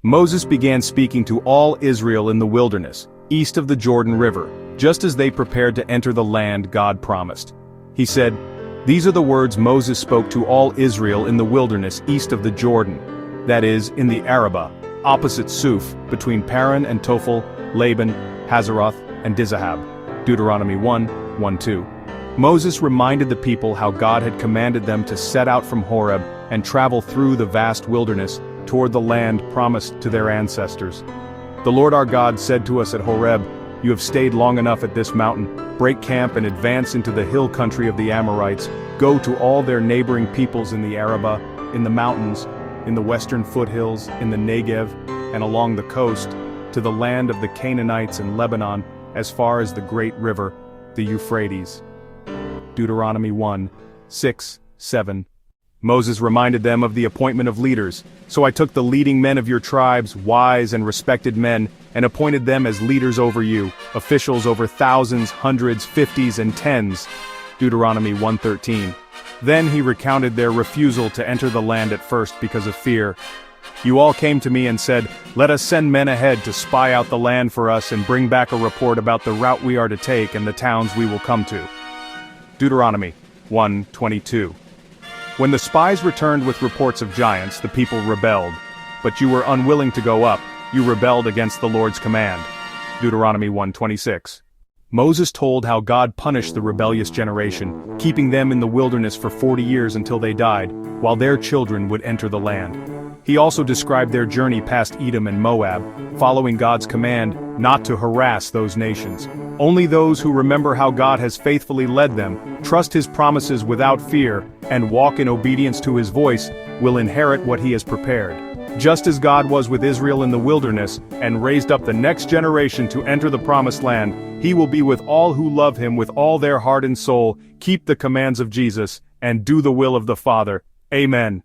Moses began speaking to all Israel in the wilderness, east of the Jordan River, just as they prepared to enter the land God promised. He said, "These are the words Moses spoke to all Israel in the wilderness east of the Jordan, that is, in the Arabah, opposite Suph, between Paran and Tophel, Laban, Hazeroth, and Dizahab." Deuteronomy 1:1-2. Moses reminded the people how God had commanded them to set out from Horeb and travel through the vast wilderness toward the land promised to their ancestors. "The Lord our God said to us at Horeb, 'You have stayed long enough at this mountain. Break camp and advance into the hill country of the Amorites. Go to all their neighboring peoples in the Arabah, in the mountains, in the western foothills, in the Negev, and along the coast, to the land of the Canaanites and Lebanon, as far as the great river, the Euphrates.'" Deuteronomy 1:6-7. Moses reminded them of the appointment of leaders. "So I took the leading men of your tribes, wise and respected men, and appointed them as leaders over you, officials over thousands, hundreds, fifties, and tens." Deuteronomy 1:13. Then he recounted their refusal to enter the land at first because of fear. "You all came to me and said, 'Let us send men ahead to spy out the land for us and bring back a report about the route we are to take and the towns we will come to.'" Deuteronomy 1:22. "When the spies returned with reports of giants, the people rebelled. But you were unwilling to go up, you rebelled against the Lord's command." Deuteronomy 1:26. Moses told how God punished the rebellious generation, keeping them in the wilderness for 40 years until they died, while their children would enter the land. He also described their journey past Edom and Moab, following God's command not to harass those nations. Only those who remember how God has faithfully led them, trust His promises without fear, and walk in obedience to His voice, will inherit what He has prepared. Just as God was with Israel in the wilderness, and raised up the next generation to enter the promised land, He will be with all who love Him with all their heart and soul, keep the commands of Jesus, and do the will of the Father. Amen.